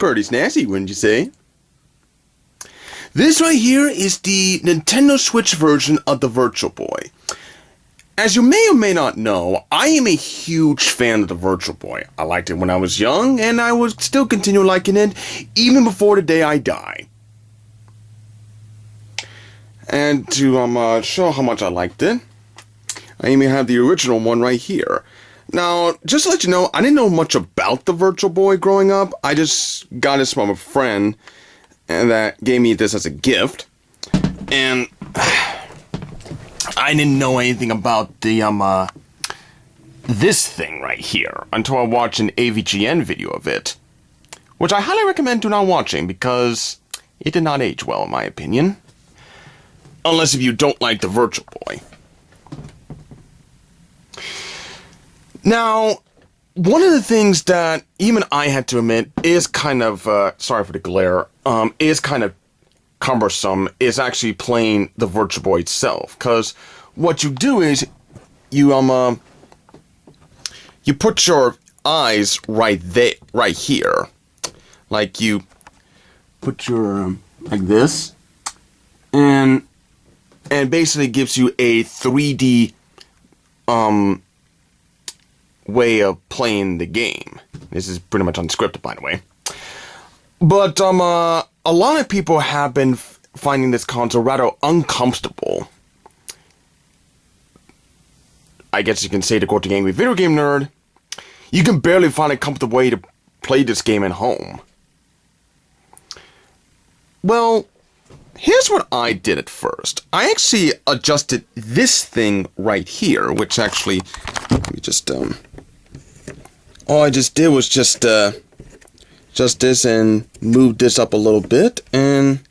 Pretty snazzy, wouldn't you say? This right here is the Nintendo Switch version of the Virtual Boy. As you may or may not know, I am a huge fan of the Virtual Boy. I liked it when I was young, and I would still continue liking it even before the day I die. And to show how much I liked it, I even have the original one right here. Now, just to let you know, I didn't know much about the Virtual Boy growing up. I just got this from a friend and that gave me this as a gift. And I didn't know anything about the this thing right here until I watched an AVGN video of it, which I highly recommend do not watching because it did not age well in my opinion. Unless if you don't like the Virtual Boy. Now, one of the things that even I had to admit is kind of, sorry for the glare, is kind of cumbersome is actually playing the Virtual Boy itself. Because what you do is you put your eyes right here. Like you put your, like this. And basically gives you a 3D way of playing the game. This is pretty much unscripted, by the way. But a lot of people have been finding this console rather uncomfortable. I guess you can say, to quote the Angry Video Game Nerd, you can barely find a comfortable way to play this game at home. Well, here's what I did at first. I actually adjusted this thing right here, which actually, let me just, all I just did was just this and move this up a little bit, and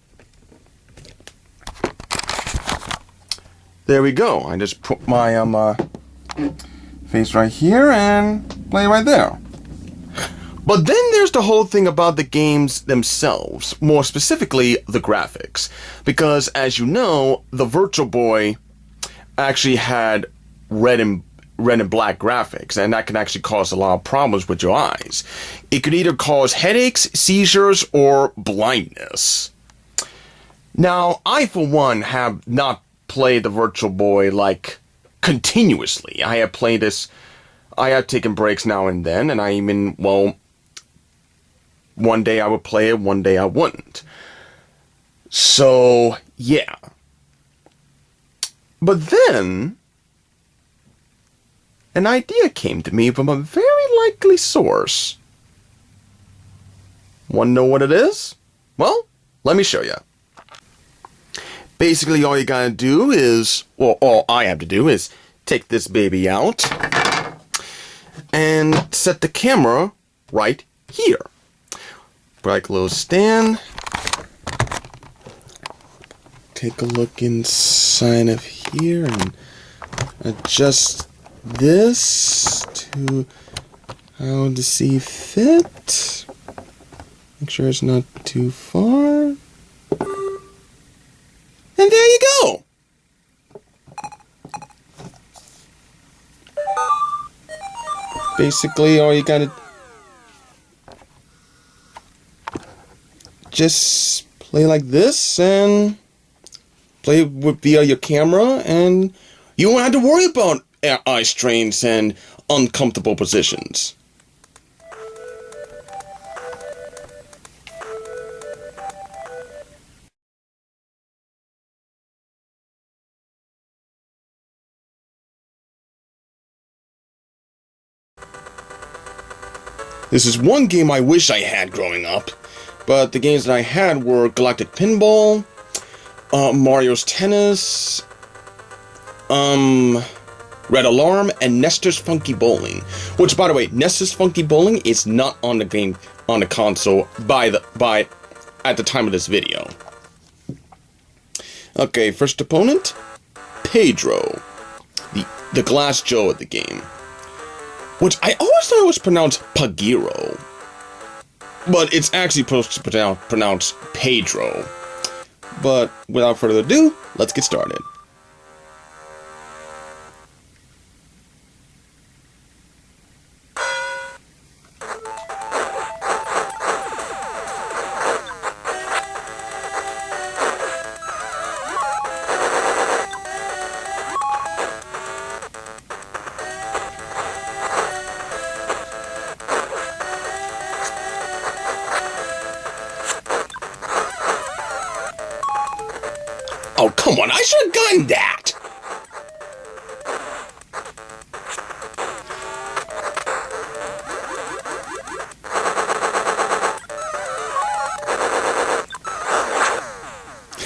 there we go. I just put my, face right here and play right there. But then there's the whole thing about the games themselves, more specifically the graphics. Because as you know, the Virtual Boy actually had red and black graphics, and that can actually cause a lot of problems with your eyes. It could either cause headaches, seizures, or blindness. Now, I for one have not played the Virtual Boy like continuously. I have played this, I have taken breaks now and then, and I even, well, one day I would play it, one day I wouldn't. So, yeah. But then, an idea came to me from a very likely source. Want to know what it is? Well, let me show you. Basically, all you gotta do is, well, all I have to do is take this baby out and set the camera right here. Bright little stand. Take a look inside of here and adjust this to how to see fit. Make sure it's not too far. And there you go. Basically, all you gotta just play like this and play via your camera, and you won't have to worry about eye strains and uncomfortable positions. This is one game I wish I had growing up, but the games that I had were Galactic Pinball, Mario's Tennis, Red Alarm, and Nestor's Funky Bowling. Which, by the way, Nestor's Funky Bowling is not on the game on the console at the time of this video. Okay, first opponent, Pedro, the Glass Joe of the game. Which I always thought it was pronounced Pagiro. But it's actually supposed to pronounce Pedro. But without further ado, let's get started. Oh, come on, I should have gotten that!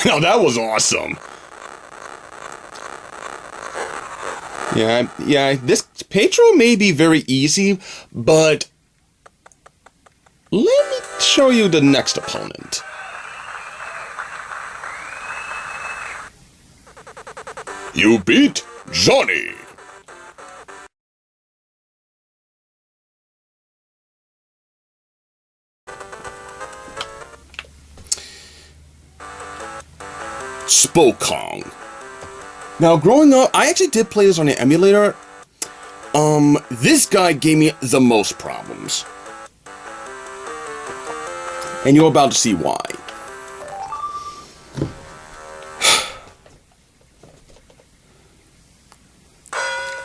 Now that was awesome. Yeah, this Petro may be very easy, but let me show you the next opponent. You beat Johnny. Spokong. Now, growing up, I actually did play this on the emulator. This guy gave me the most problems. And you're about to see why.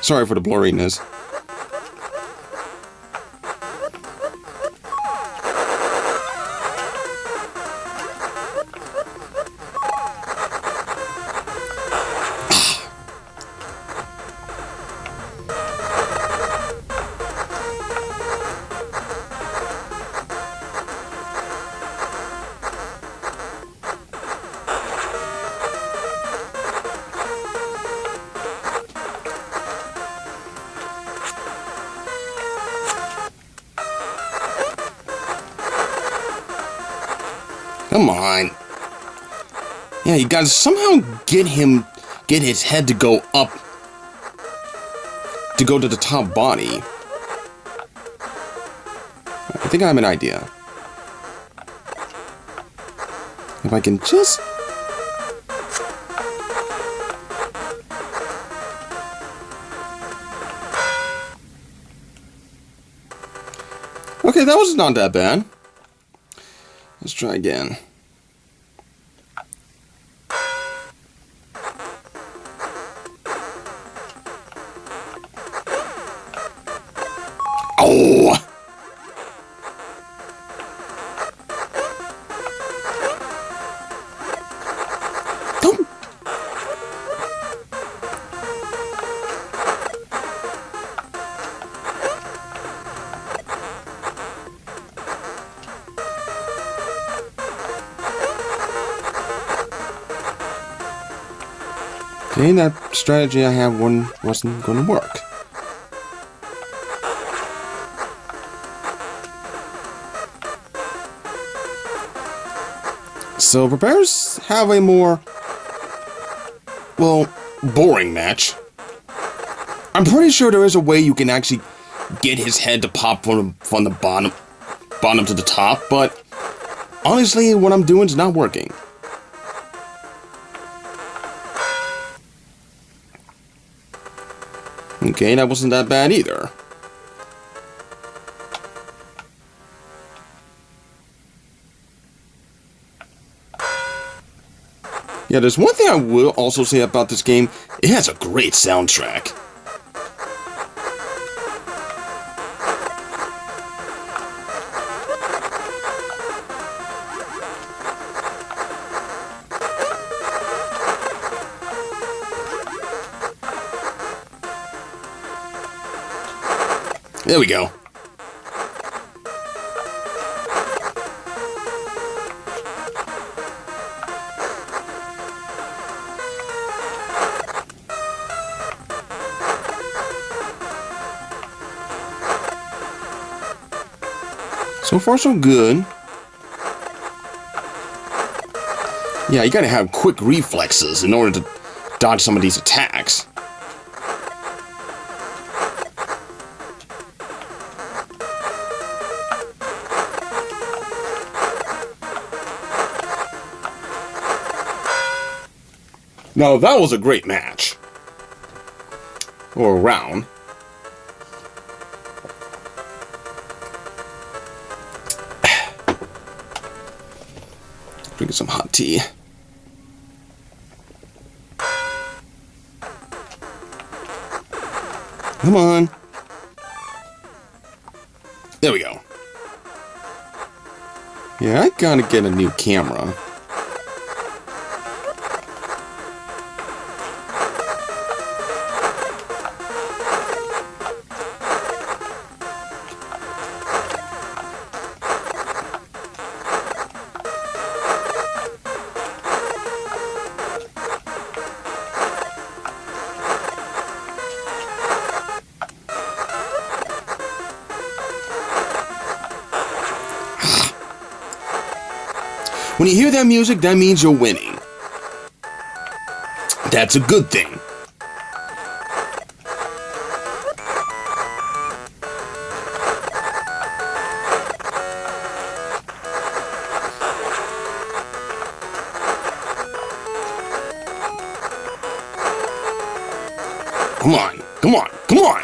Sorry for the blurriness. Come on. Yeah, you gotta somehow get his head to go up, to go to the top body. I think I have an idea. If I can just... Okay, that was not that bad. Let's try again. Oh! Don't... Okay, that strategy I have wasn't gonna work. So prepare to have a more, well, boring match. I'm pretty sure there is a way you can actually get his head to pop from the bottom to the top, but honestly, what I'm doing is not working. Okay, that wasn't that bad either. Yeah, there's one thing I will also say about this game. It has a great soundtrack. There we go. So far, so good. Yeah, you gotta have quick reflexes in order to dodge some of these attacks. Now, that was a great match. Or round. Drinking some hot tea. Come on. There we go. Yeah, I gotta get a new camera. When you hear that music, that means you're winning. That's a good thing. Come on, come on, come on!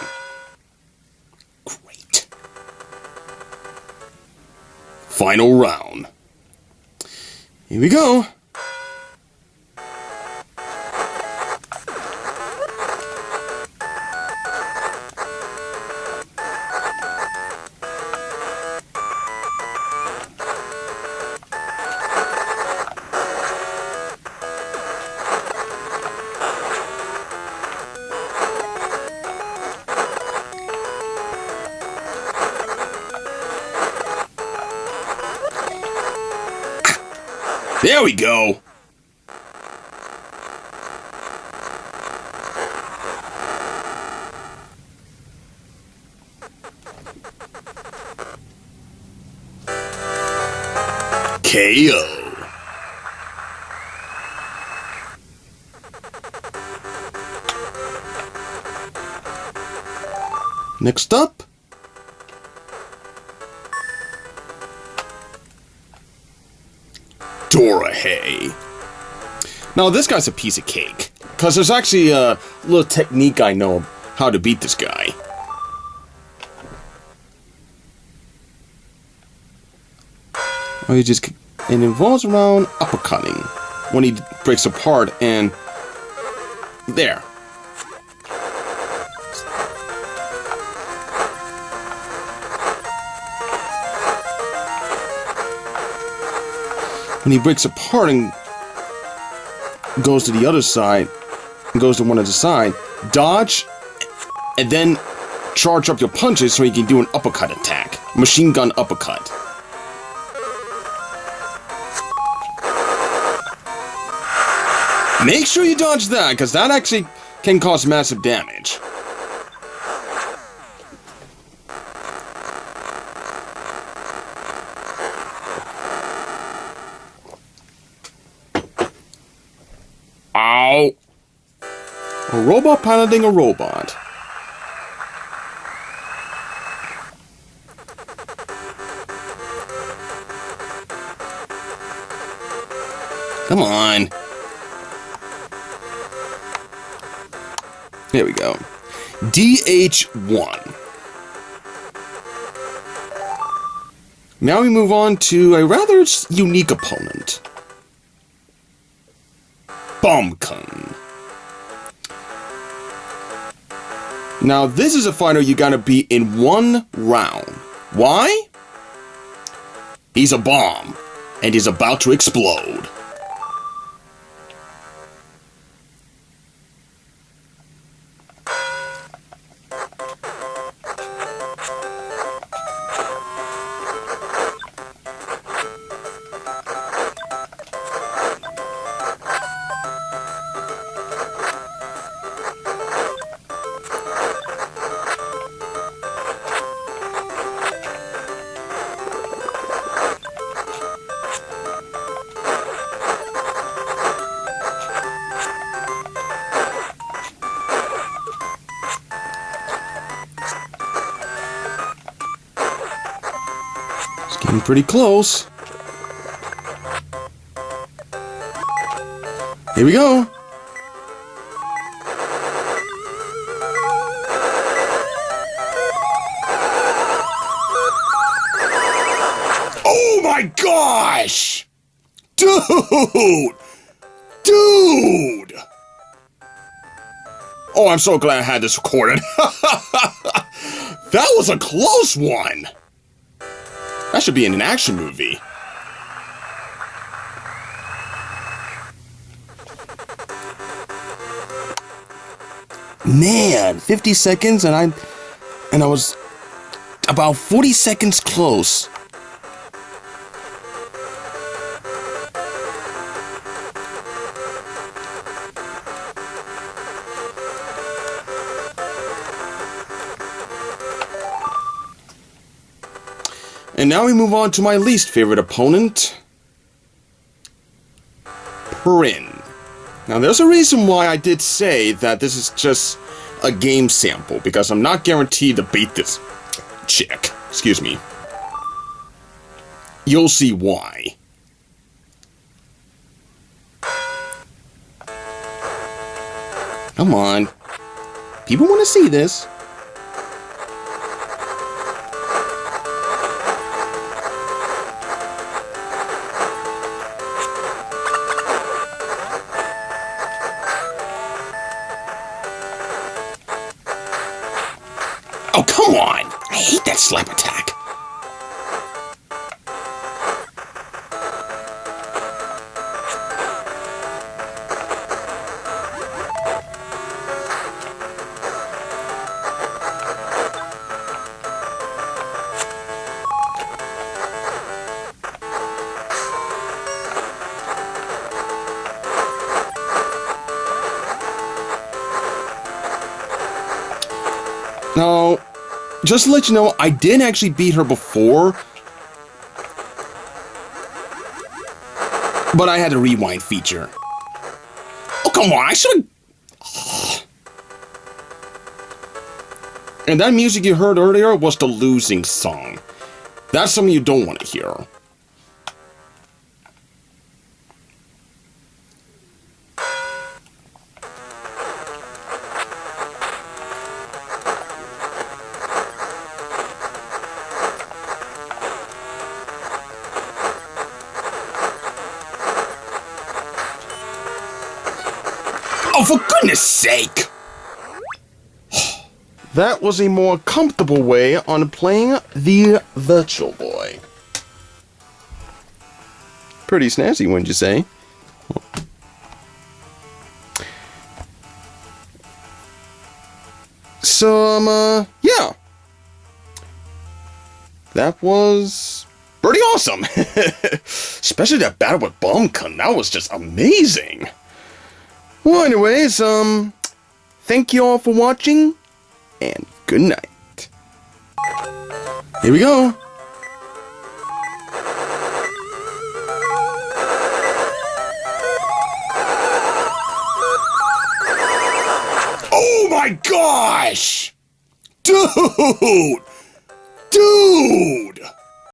Great. Final round. Here we go. There we go. KO. Next up, Dorohei. Now this guy's a piece of cake, because there's actually a little technique I know how to beat this guy. Well, it involves around uppercutting when he breaks apart, and there. When he breaks apart and goes to the other side, and goes to one other side, dodge, and then charge up your punches so you can do an uppercut attack. Machine gun uppercut. Make sure you dodge that, because that actually can cause massive damage. Ow! A robot piloting a robot. Come on. There we go. DH1. Now we move on to a rather unique opponent. Bombkun. Now this is a fighter you gotta beat in one round. Why? He's a bomb, and he's about to explode. Getting pretty close. Here we go. Oh my gosh! Dude! Dude! Oh, I'm so glad I had this recorded. That was a close one. That should be in an action movie. Man, 50 seconds and I was about 40 seconds close. And now we move on to my least favorite opponent, her in. Now, there's a reason why I did say that this is just a game sample, because I'm not guaranteed to beat this chick. Excuse me. You'll see why. Come on. People want to see this. Oh, come on! I hate that slap attack. Now, just to let you know, I did actually beat her before, but I had a rewind feature. Oh, come on, I should've... And that music you heard earlier was the losing song. That's something you don't want to hear. Oh, for goodness sake! That was a more comfortable way on playing the Virtual Boy. Pretty snazzy, wouldn't you say? So, yeah. That was pretty awesome. Especially that battle with Bombkun. That was just amazing. Well, anyways, thank you all for watching, and good night. Here we go. Oh my gosh! Dude! Dude!